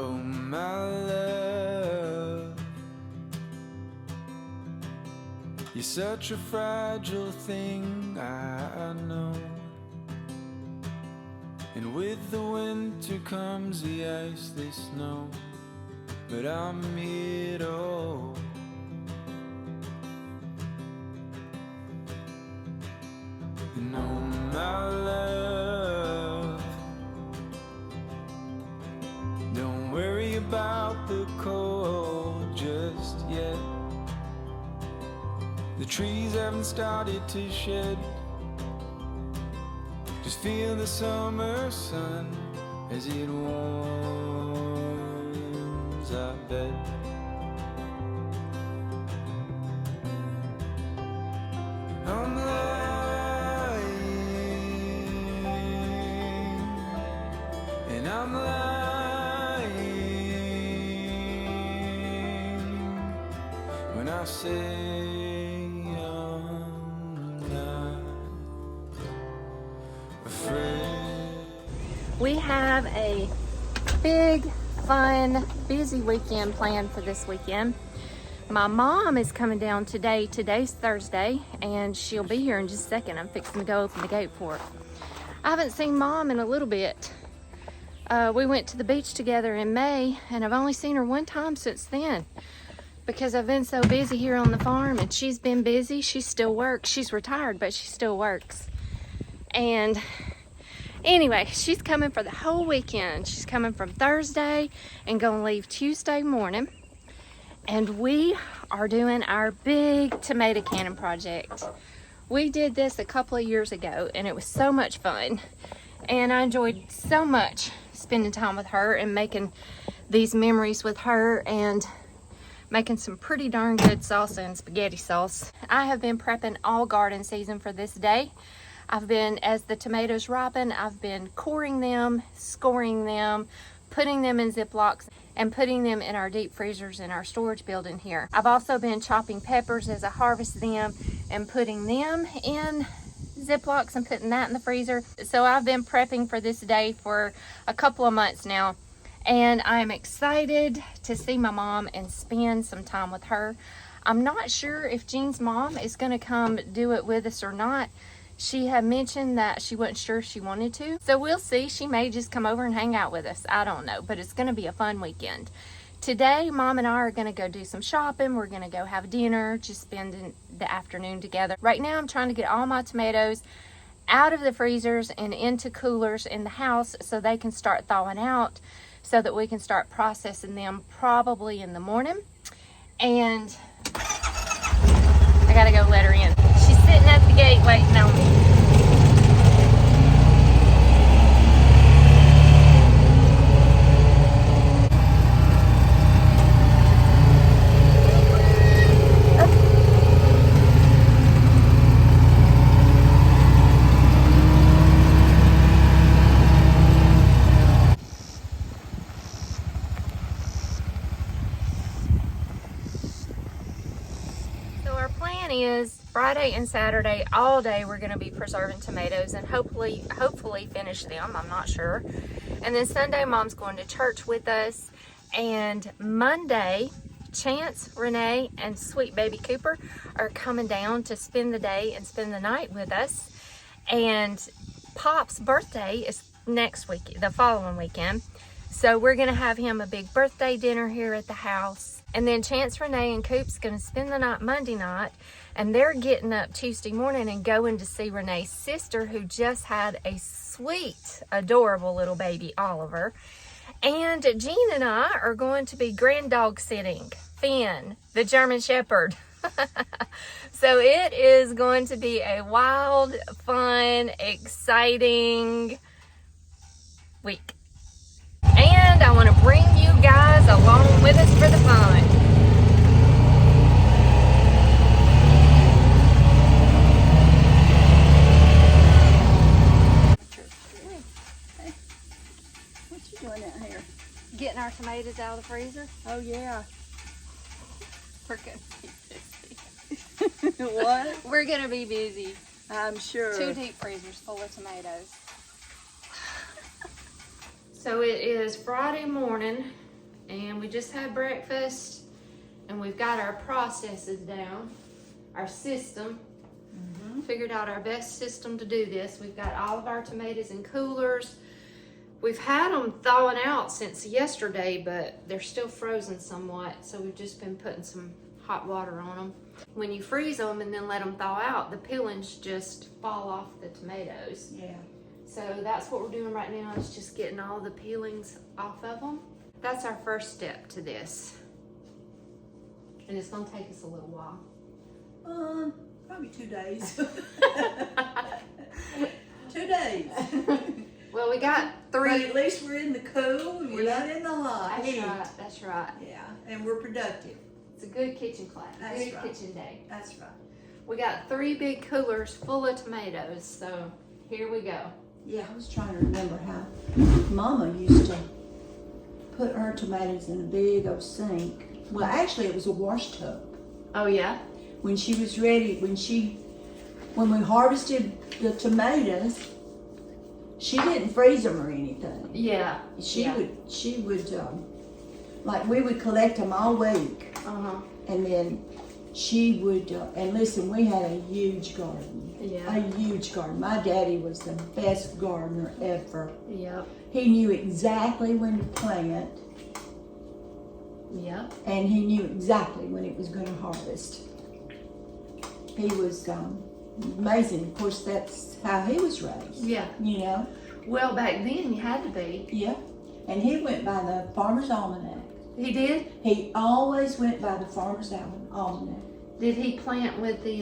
Oh my love, you're such a fragile thing, I know. And with the winter comes the ice, the snow, but I'm here to hold. And oh my love, don't worry about the cold just yet. The trees haven't started to shed. Just feel the summer sun as it warms our bed. I'm lying, and I'm lying when I say we have a big, fun, busy weekend planned for this weekend. My mom is coming down today. Today's Thursday, and she'll be here in just a second. I'm fixing to go open the gate for her. I haven't seen Mom in a little bit. We went to the beach together in May, and I've only seen her one time since then because I've been so busy here on the farm, and she's been busy. She still works. She's retired, but she still works. And anyway, she's coming for the whole weekend. She's coming from Thursday and gonna leave Tuesday morning. And we are doing our big tomato canning project. We did this a couple of years ago, and it was so much fun. And I enjoyed so much spending time with her and making these memories with her and making some pretty darn good salsa and spaghetti sauce. I have been prepping all garden season for this day. I've been, as the tomatoes ripen, I've been coring them, scoring them, putting them in Ziplocs, and putting them in our deep freezers in our storage building here. I've also been chopping peppers as I harvest them and putting them in Ziplocs and putting that in the freezer. So I've been prepping for this day for a couple of months now, and I'm excited to see my mom and spend some time with her. I'm not sure if Jean's mom is going to come do it with us or not. She had mentioned that she wasn't sure if she wanted to. So we'll see. She may just come over and hang out with us. I don't know, but it's going to be a fun weekend. Today, Mom and I are going to go do some shopping. We're going to go have dinner, just spending the afternoon together. Right now, I'm trying to get all my tomatoes out of the freezers and into coolers in the house so they can start thawing out so that we can start processing them probably in the morning. And I got to go let her in. She's sitting at the gate waiting on me. Is Friday and Saturday all day we're going to be preserving tomatoes and hopefully finish them. I'm not sure. And then Sunday, Mom's going to church with us, and Monday Chance, Renee, and sweet baby Cooper are coming down to spend the day and spend the night with us. And Pop's birthday is next week, the following weekend, so we're going to have him a big birthday dinner here at the house. And then Chance, Renee, and Coop's going to spend the night Monday night, and they're getting up Tuesday morning and going to see Renee's sister, who just had a sweet, adorable little baby, Oliver. And Jean and I are going to be grand dog sitting Finn, the German Shepherd. So it is going to be a wild, fun, exciting week. And I want to bring you guys along with us for the fun. Hey, what you doing out here? Getting our tomatoes out of the freezer. Oh yeah. We're gonna be busy. What? We're gonna be busy. I'm sure. 2 deep freezers full of tomatoes. So it is Friday morning. and we just had breakfast, and we've got our processes down, our system. Figured out our best system to do this. We've got all of our tomatoes in coolers. We've had them thawing out since yesterday, but they're still frozen somewhat, so we've just been putting some hot water on them. When you freeze them and then let them thaw out, the peelings just fall off the tomatoes. Yeah. So that's what we're doing right now, is just getting all the peelings off of them. That's our first step to this. And it's gonna take us a little while. Probably 2 days. 2 days. Well, we got But 3. at least we're in the cool and we're not in the hot heat. That's right. Yeah, and we're productive. It's a good kitchen class. That's Good right. kitchen day. That's right. We got 3 big coolers full of tomatoes, so here we go. Yeah, I was trying to remember how Mama used to put her tomatoes in a big old sink. Well, actually, it was a wash tub. Oh yeah? When she was ready, when we harvested the tomatoes, she didn't freeze them or anything. Yeah. She would, like we would collect them all week. And then she would, and listen, we had a huge garden. Yeah. A huge garden. My daddy was the best gardener ever. Yep. He knew exactly when to plant, Yep. and he knew exactly when it was going to harvest. He was amazing. Of course, that's how he was raised. Yeah. You know? Well, back then you had to be. Yeah. And he went by the Farmer's Almanac. He did? He always went by the Farmer's Almanac. Did he plant with the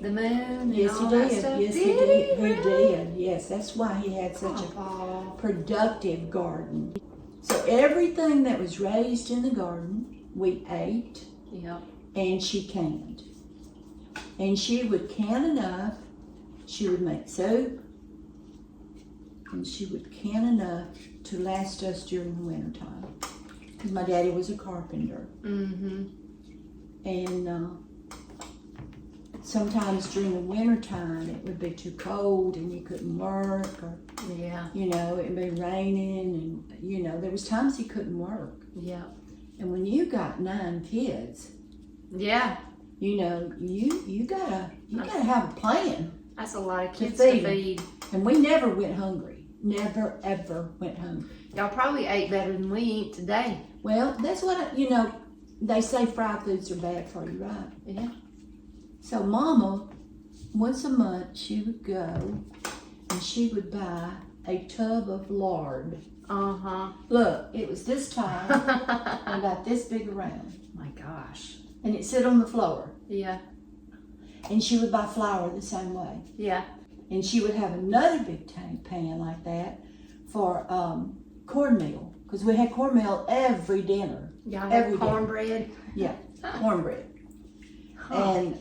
moon and Yes, all he that did. stuff? Yes, he did. did. He He really? did. Yes, that's why he had such a Oh. productive garden. So everything that was raised in the garden, we ate, Yep. and she canned. And she would can enough, she would make soap, and she would can enough to last us during the winter time. Because my daddy was a carpenter. Mm-hmm. And sometimes during the winter time it would be too cold and you couldn't work, or Yeah. you know, it'd be raining, and you know, there was times he couldn't work. Yep. And when you got 9 kids, Yeah. you know, you gotta have a plan. That's a lot of To kids to feed 'em. feed. And we never went hungry. Never ever went hungry. Y'all probably ate better than we eat today. Well, that's what you know. They say fried foods are bad for you, right? Yeah. So Mama, once a month, she would go and she would buy a tub of lard. Uh-huh. Look, it was this time, about this big around, My gosh. and it sit on the floor. Yeah. And she would buy flour the same way. Yeah. And she would have another big pan like that for cornmeal, because we had cornmeal every dinner. Y'all Every have day. cornbread? Yeah, cornbread. And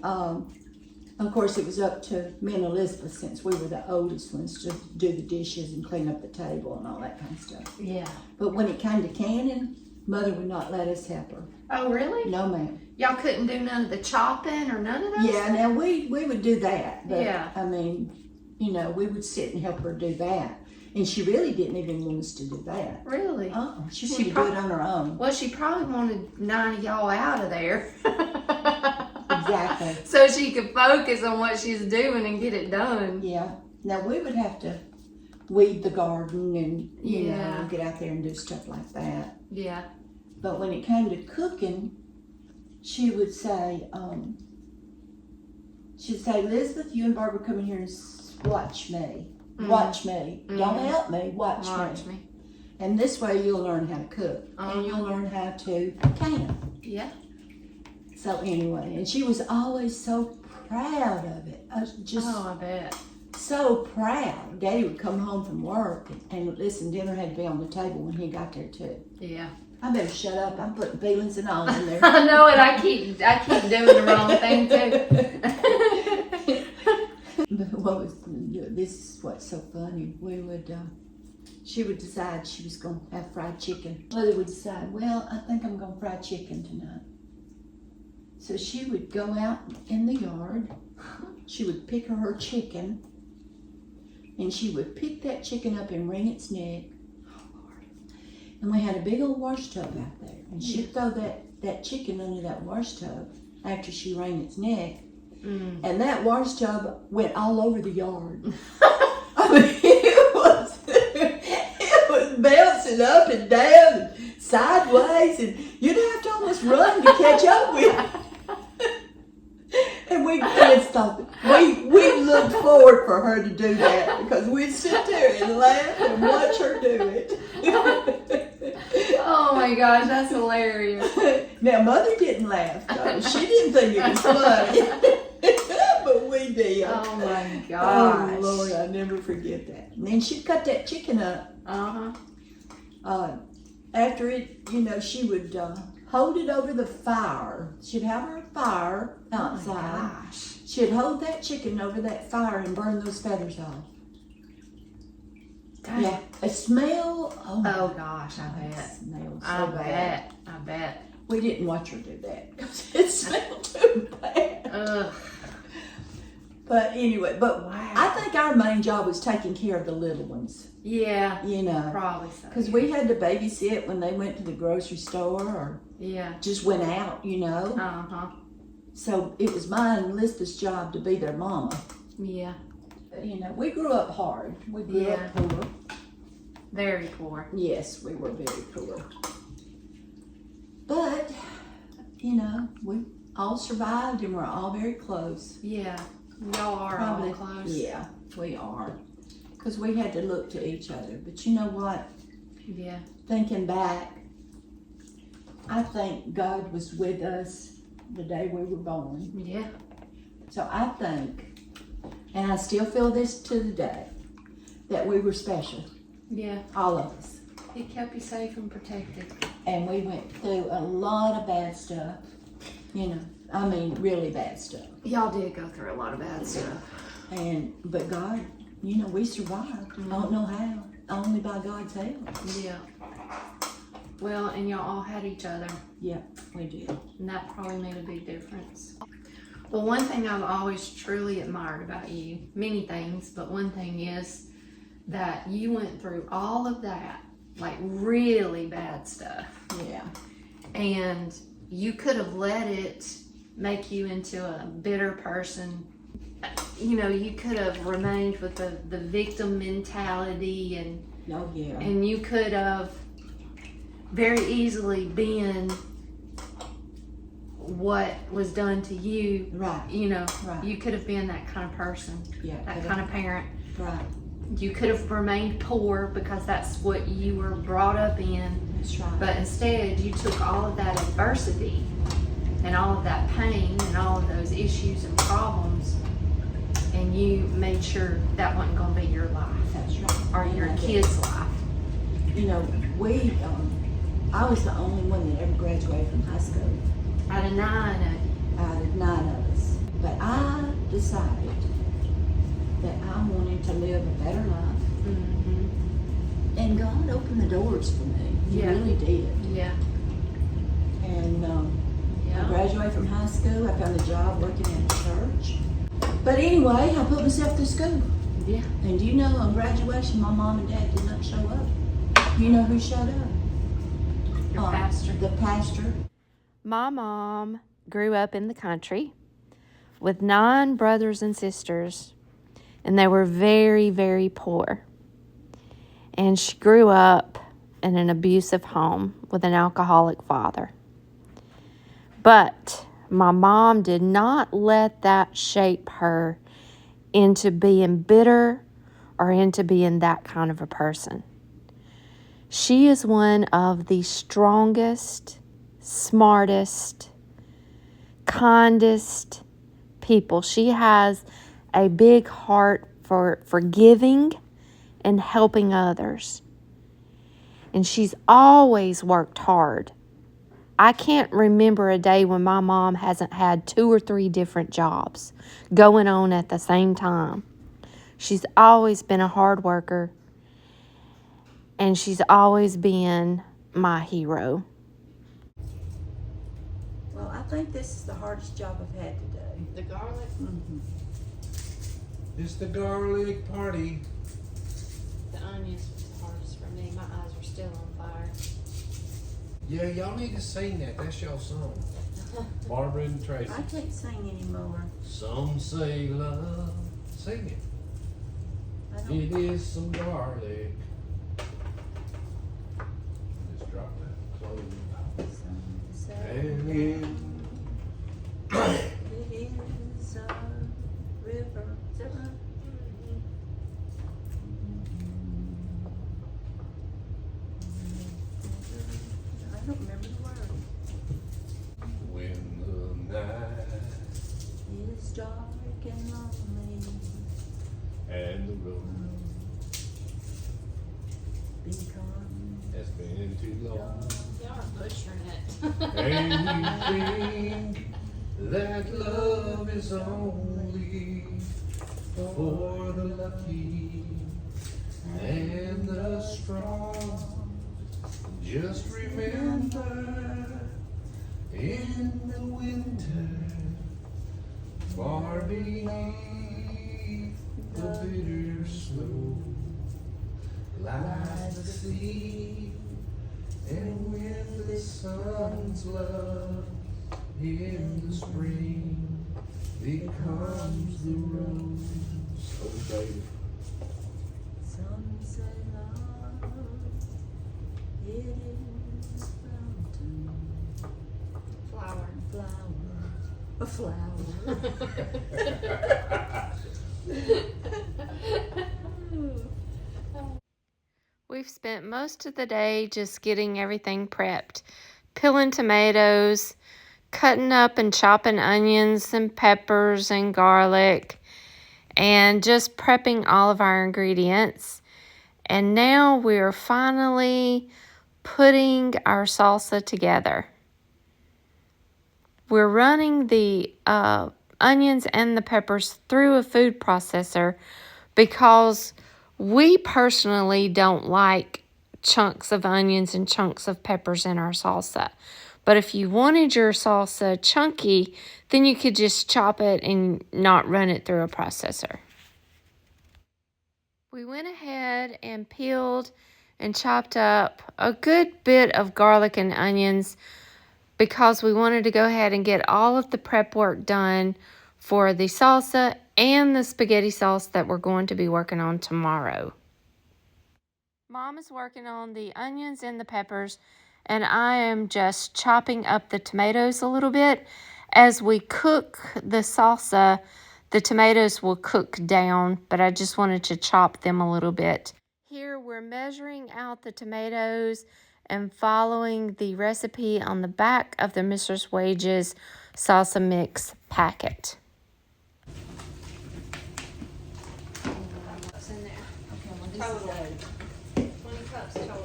of course it was up to me and Elizabeth, since we were the oldest ones, to do the dishes and clean up the table and all that kind of stuff. Yeah. But when it came to canning, Mother would not let us help her. Oh, really? No, ma'am. Y'all couldn't do none of the chopping or none of those? Yeah, now we would do that, but Yeah. I mean, you know, we would sit and help her do that. And she really didn't even want us to do that. Really? She wanted to do it on her own. Well, she probably wanted 9 of y'all out of there. Exactly. So she could focus on what she's doing and get it done. Yeah. Now we would have to weed the garden and, you Yeah. know, get out there and do stuff like that. Yeah. But when it came to cooking, she would say, Elizabeth, you and Barbara come in here and watch me. Watch me. Don't help me. Watch me. And this way you'll learn how to cook. And you'll learn how to can. Yeah. So anyway, and she was always so proud of it. I bet. So proud. Daddy would come home from work and listen, dinner had to be on the table when he got there too. Yeah. I better shut up. I'm putting feelings and all in there. I know it. I keep doing the wrong thing too. But this is what's so funny. We would, she would decide she was going to have fried chicken. Mother would decide, well, I think I'm going to fry chicken tonight. So she would go out in the yard. She would pick her chicken, and she would pick that chicken up and wring its neck. And we had a big old wash tub out there. And she'd throw that chicken under that wash tub after she wrung its neck. And that wash tub went all over the yard. I mean, it was bouncing up and down and sideways, and you'd have to almost run to catch up with it. And we kids thought we looked forward for her to do that, because we'd sit there and laugh and watch her do it. Oh my gosh, that's hilarious. Now, Mother didn't laugh, though. She didn't think it was funny. But we did. Oh my gosh. Oh Lord, I'll never forget that. And then she'd cut that chicken up. After it, she would hold it over the fire. She'd have her fire outside. Oh my gosh. She'd hold that chicken over that fire and burn those feathers off. Dang. Yeah, a smell. Oh gosh, I bet. It smelled so bad. I bet. We didn't watch her do that because it smelled too bad. Ugh. But anyway, Wow. I think our main job was taking care of the little ones. Yeah. Probably so. Because we had to babysit when they went to the grocery store or just went out, So it was my and Lista's job to be their mama. Yeah. But, we grew up hard. We grew up poor. Very poor. Yes, we were very poor. But, we all survived and we're all very close. Yeah. Y'all are all close. Yeah, we are. Because we had to look to each other. But you know what? Yeah. Thinking back, I think God was with us the day we were born. Yeah. So I think, and I still feel this to the day, that we were special. Yeah. All of us. He kept you safe and protected. And we went through a lot of bad stuff. Really bad stuff. Y'all did go through a lot of bad stuff. But God, we survived. I don't know how. Only by God's help. Yeah. Well, and y'all all had each other. Yeah, we did. And that probably made a big difference. Well, one thing I've always truly admired about you, many things, but one thing is that you went through all of that, like really bad stuff. Yeah. And you could have let it make you into a bitter person. You could have remained with the victim mentality and and you could have very easily been what was done to you. Right. Right. You could have been that kind of person. Yeah. That kind of parent. Right. You could have remained poor because that's what you were brought up in. That's right. But instead, you took all of that adversity and all of that pain and all of those issues and problems, and you made sure that wasn't going to be your life. That's right. Or your kids' life. I was the only one that ever graduated from high school. Out of 9. Out of 9 of us. But I decided that I wanted to live a better life. Mm-hmm. And God opened the doors for me. He really did. Yeah. And I graduated from high school. I found a job working at a church. But anyway, I put myself through school. Yeah. And on graduation, my mom and dad did not show up. You know who showed up? Your pastor. The pastor. My mom grew up in the country with 9 brothers and sisters, and they were very, very poor. And she grew up in an abusive home with an alcoholic father. But my mom did not let that shape her into being bitter or into being that kind of a person. She is one of the strongest, smartest, kindest people. She has a big heart for forgiving and helping others. And she's always worked hard. I can't remember a day when my mom hasn't had 2 or 3 different jobs going on at the same time. She's always been a hard worker, and she's always been my hero. Well, I think this is the hardest job I've had today. The garlic? Mm-hmm. It's the garlic party. The onions was the hardest for Pardon me, my eyes are still on fire. Yeah, y'all need to sing that. That's y'all song. Barbara and Tracy. I can't sing anymore. Some say love. Sing it. I don't. It is some garlic. Just drop that. Close Some it. say And it. it is a river. Is that right? I don't remember the word. When the night It's dark and lonely. and the road Because has been too long. Y'all are butchering it. And you think that love is only for the lucky and the strong. Just remember, in the winter, far beneath the bitter snow, lies the sea, and with the sun's love in the spring becomes the rose. Oh, baby. some say love, it is fountain, Flower. a flower. We've spent most of the day just getting everything prepped. Peeling tomatoes, cutting up and chopping onions and peppers and garlic, and just prepping all of our ingredients. And now we're finally putting our salsa together. We're running the onions and the peppers through a food processor because we personally don't like chunks of onions and chunks of peppers in our salsa. But if you wanted your salsa chunky, then you could just chop it and not run it through a processor. We went ahead and peeled and chopped up a good bit of garlic and onions because we wanted to go ahead and get all of the prep work done for the salsa and the spaghetti sauce that we're going to be working on tomorrow. Mom is working on the onions and the peppers, and I am just chopping up the tomatoes a little bit. As we cook the salsa, the tomatoes will cook down, but I just wanted to chop them a little bit. Here we're measuring out the tomatoes and following the recipe on the back of the Mrs. Wages salsa mix packet. What's in there? Total. 20 cups total.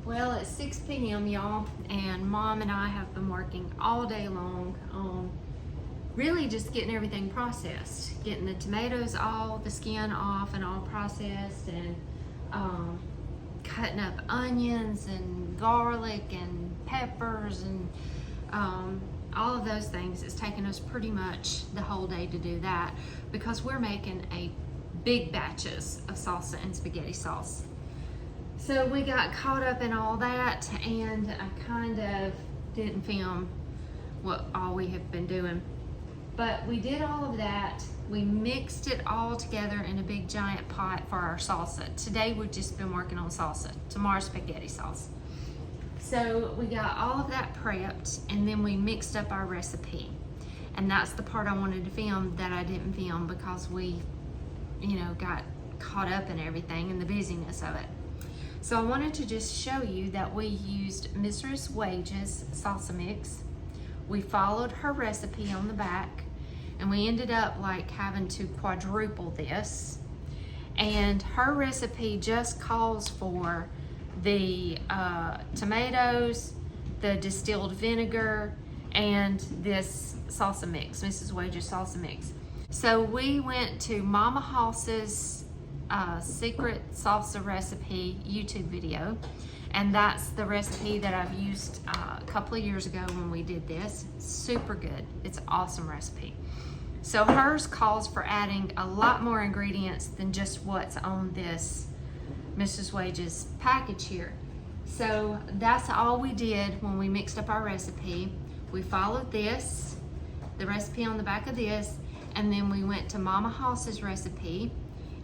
Well, it's 6 p.m. y'all, and Mom and I have been working all day long on really just getting everything processed, getting the tomatoes all the skin off and all processed, and cutting up onions and garlic and peppers and all of those things. It's taken us pretty much the whole day to do that because we're making a big batches of salsa and spaghetti sauce. So we got caught up in all that, and I kind of didn't film what all we have been doing. But we did all of that. We mixed it all together in a big giant pot for our salsa. Today we've just been working on salsa. Tomorrow spaghetti sauce. So we got all of that prepped, and then we mixed up our recipe. And that's the part I wanted to film that I didn't film because we, got caught up in everything and the busyness of it. So I wanted to just show you that we used Mrs. Wages salsa mix. We followed her recipe on the back, and we ended up like having to quadruple this. And her recipe just calls for the tomatoes, the distilled vinegar, and this salsa mix, Mrs. Wages salsa mix. So we went to Mama Hoss's secret salsa recipe YouTube video, and that's the recipe that I've used a couple of years ago when we did this. Super good. It's an awesome recipe. So hers calls for adding a lot more ingredients than just what's on this Mrs. Wage's package here. So that's all we did when we mixed up our recipe. We followed this, the recipe on the back of this, and then we went to Mama Hoss's recipe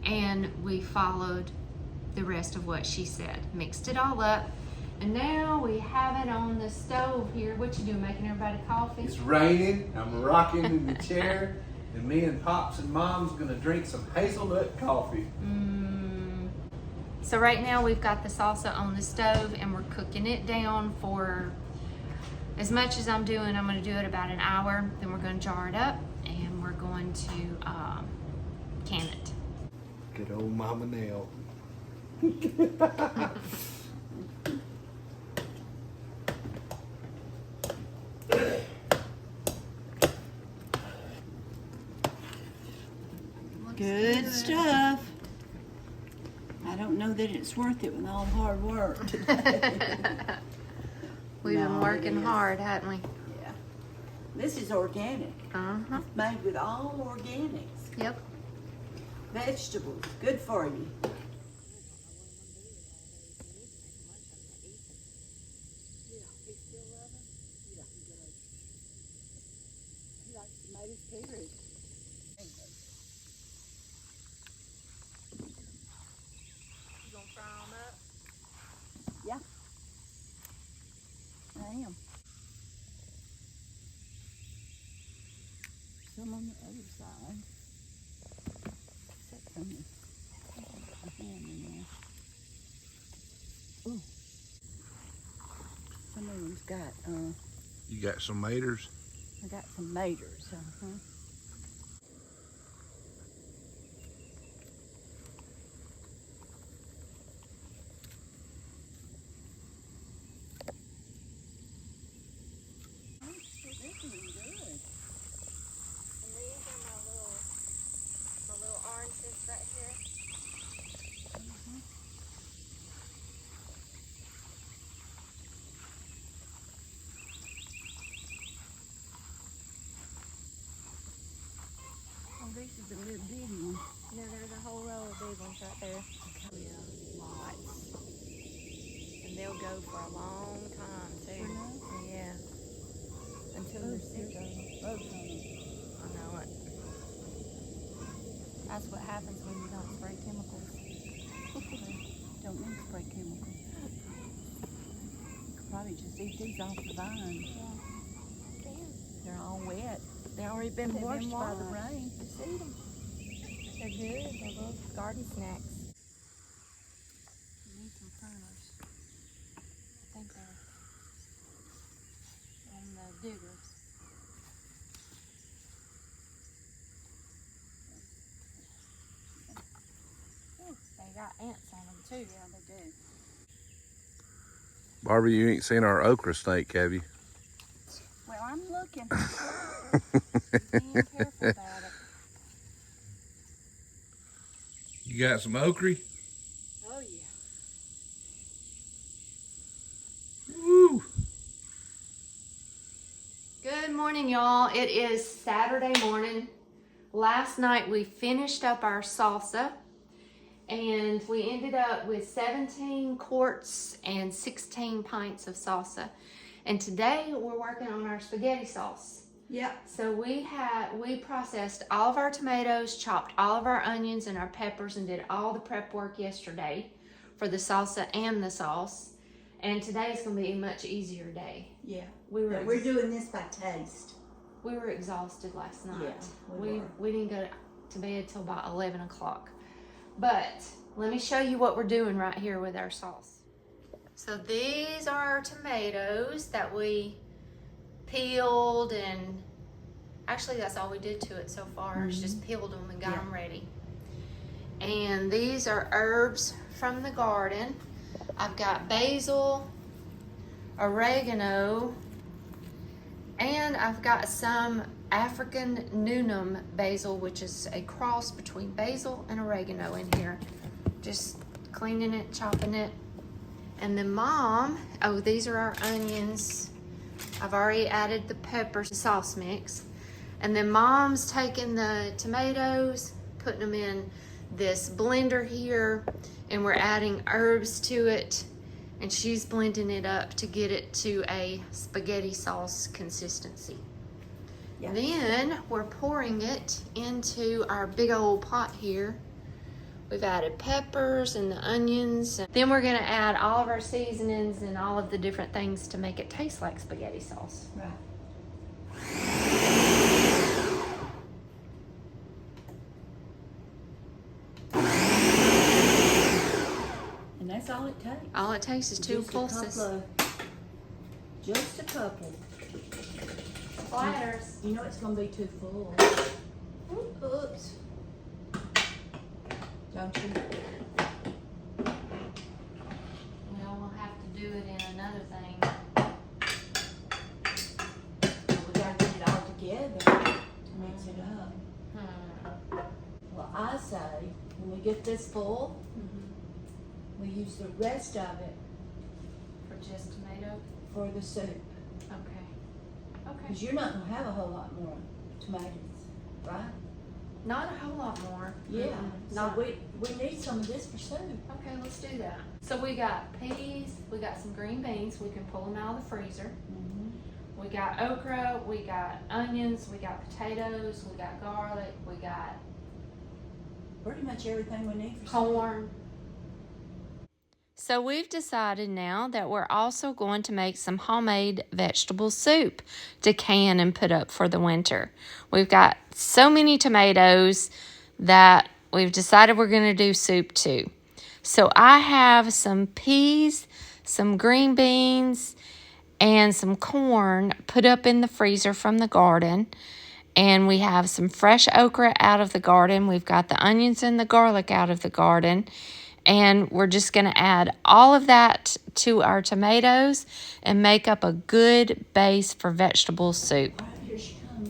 and we followed the rest of what she said. Mixed it all up, and now we have it on the stove here. What you doing, making everybody coffee? It's raining. I'm rocking in the chair, and me and Pops and Mom's gonna drink some hazelnut coffee. So right now we've got the salsa on the stove and we're cooking it down for as much as I'm doing. I'm going to do it about an hour. Then we're going to jar it up and we're going to can it. Good old Mama Nell. Good stuff. I don't know that it's worth it with all the hard work today. We've been No, working it is. hard, haven't we? Yeah. This is organic. Uh-huh. Made with all organics. Yep. Vegetables. Good for you. You gonna fry them up? Yeah. I am. Some on the other side. Set some a hand in there. Ooh. Some of them's got, You got some maters? I got some maters, uh-huh. And these are my little oranges right here. Oh, this is a little bitty one. No, there's a whole row of big ones right there. Yeah, lots. And they'll go for a long time too. Yeah. Until they're sick of them. I know it. That's what happens when you don't spray chemicals. Don't need to spray chemicals. You could probably just eat these off the vine. Yeah. They're all wet. They already been They've washed been by the washed. rain. Just eat them. They're good. They're little garden snacks. You need some pruners. I think they're on the diggers. Ooh, they got ants on them too. Yeah, they do. Barbie, you ain't seen our okra snake, have you? Well, I'm looking. Being careful about it. You got some okra? Oh, yeah. Woo! Good morning, y'all. It is Saturday morning. Last night we finished up our salsa and we ended up with 17 quarts and 16 pints of salsa. And today we're working on our spaghetti sauce. Yeah. So we processed all of our tomatoes, chopped all of our onions and our peppers, and did all the prep work yesterday for the salsa and the sauce. And today is going to be a much easier day. Yeah. We're doing this by taste. We were exhausted last night. Yeah, we were. didn't go to bed till about 11 o'clock. But let me show you what we're doing right here with our sauce. So these are our tomatoes that we peeled, and actually that's all we did to it so far is just peeled them and got them ready. And these are herbs from the garden. I've got basil, oregano, and I've got some African Nunum basil, which is a cross between basil and oregano in here. Just cleaning it, chopping it. And then Mom, oh, these are our onions. I've already added the peppers, sauce mix. And then Mom's taking the tomatoes, putting them in this blender here, and we're adding herbs to it, and she's blending it up to get it to a spaghetti sauce consistency. Yeah. Then we're pouring it into our big old pot here. We've added peppers and the onions. Then we're gonna add all of our seasonings and all of the different things to make it taste like spaghetti sauce. Right. And that's all it takes. All it takes is 2 Just a pulses. Just a couple. Splatters. You know it's gonna be too full. Oops. Don't you? Well, we'll have to do it in another thing. We gotta get it all together to mix it up. Well, I say when we get this full, we use the rest of it For just tomato? for the soup. Okay. Okay. Because you're not gonna have a whole lot more tomatoes, right? Not a whole lot more. Yeah. So Not. we need some of this for soup. Okay, let's do that. So we got peas, we got some green beans, we can pull them out of the freezer. We got okra, we got onions, we got potatoes, we got garlic, we got Pretty much everything we need for soup. corn. So we've decided now that we're also going to make some homemade vegetable soup to can and put up for the winter. We've got so many tomatoes that we've decided we're going to do soup too. So I have some peas, some green beans, and some corn put up in the freezer from the garden. And we have some fresh okra out of the garden. We've got the onions and the garlic out of the garden. And we're just going to add all of that to our tomatoes and make up a good base for vegetable soup. All right, here she comes.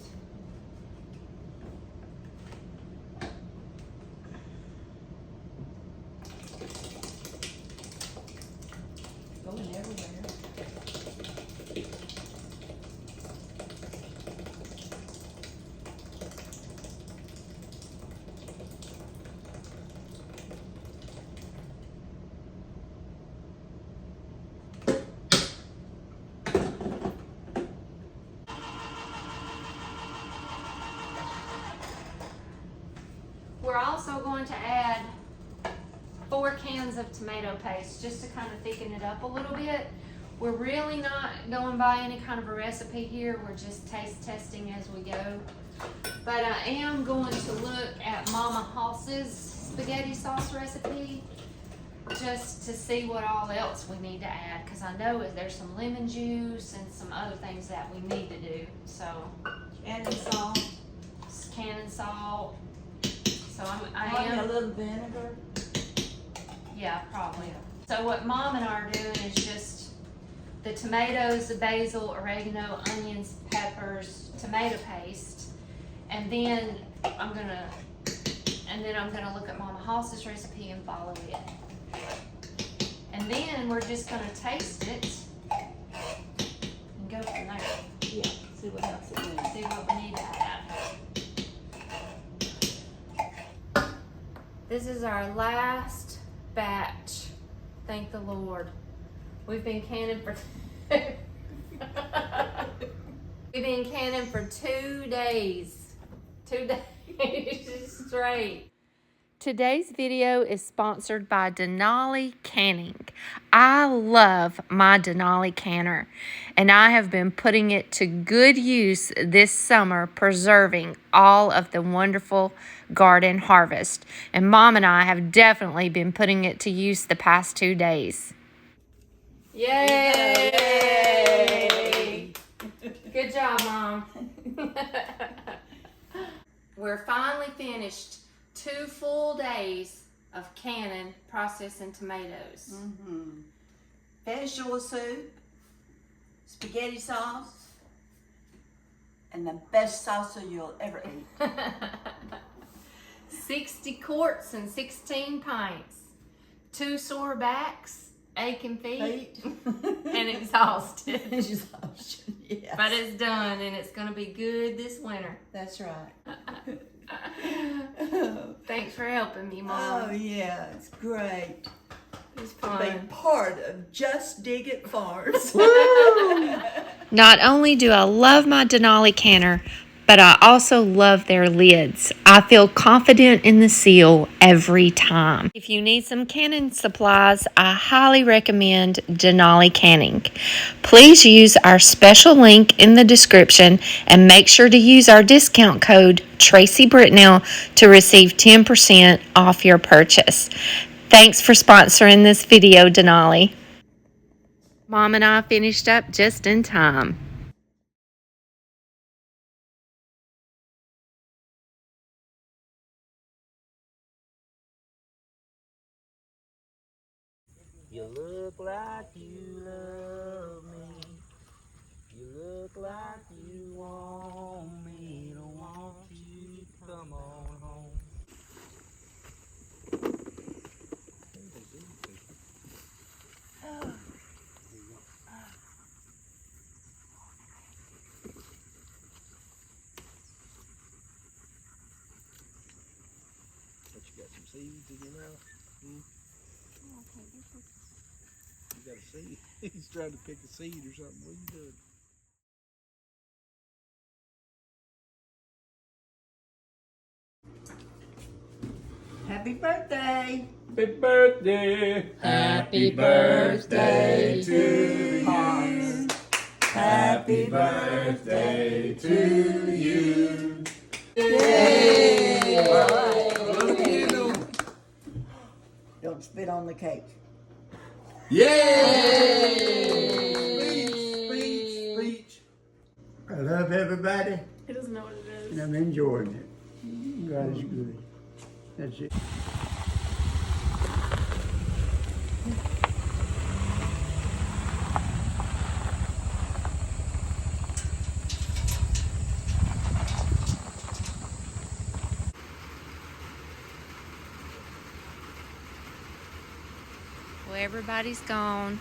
Going everywhere. We're also going to add 4 cans of tomato paste just to kind of thicken it up a little bit. We're really not going by any kind of a recipe here. We're just taste testing as we go. But I am going to look at Mama Hoss's spaghetti sauce recipe just to see what all else we need to add, because I know that there's some lemon juice and some other things that we need to do. So, Adding salt. canning salt. So I Probably am. a little vinegar. Yeah, probably. So what Mom and I are doing is just the tomatoes, the basil, oregano, onions, peppers, tomato paste, and then I'm gonna look at Mama Hoss's recipe and follow it. And then we're just gonna taste it and go from there. Yeah. See what else it needs. See what we need to add. This is our last batch. Thank the Lord. We've been canning for 2 days. 2 days straight. Today's video is sponsored by Denali Canning. I love my Denali canner, and I have been putting it to good use this summer, preserving all of the wonderful garden harvest. And Mom and I have definitely been putting it to use the past 2 days. Yay! Good job, Mom. We're finally finished 2 full days of canning, processing tomatoes. Vegetable soup, spaghetti sauce, and the best salsa you'll ever eat. 60 quarts and 16 pints. 2 sore backs, aching feet, and exhausted. Exhaustion, yes. But it's done, and it's going to be good this winter. That's right. Thanks for helping me, Oh, Mom. yeah, it's great. It's To be fun. part of Just Dig It Farms. Not only do I love my Denali canner, but I also love their lids. I feel confident in the seal every time. If you need some canning supplies, I highly recommend Denali Canning. Please use our special link in the description and make sure to use our discount code TRACYBRITNELL to receive 10% off your purchase. Thanks for sponsoring this video, Denali. Mom and I finished up just in time. You look like you love me. You look like you want me. Don't want you to come on home. But you got some seeds in your mouth? You got a seed? He's trying to pick a seed or something. What are you doing? Happy birthday. Happy birthday. Happy birthday to you. Happy birthday to you. Yay! Don't spit on the cake. Yay! Speech. I love everybody, He doesn't know what it is. and I'm enjoying it. God is good. That's it. Well, everybody's gone.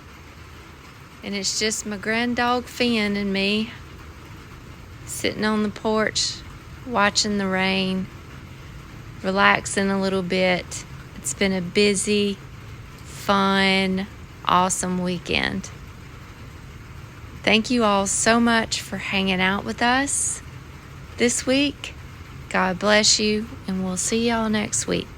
And it's just my grand dog Finn and me sitting on the porch, watching the rain, relaxing a little bit. It's been a busy, fun, awesome weekend. Thank you all so much for hanging out with us this week. God bless you, and we'll see y'all next week.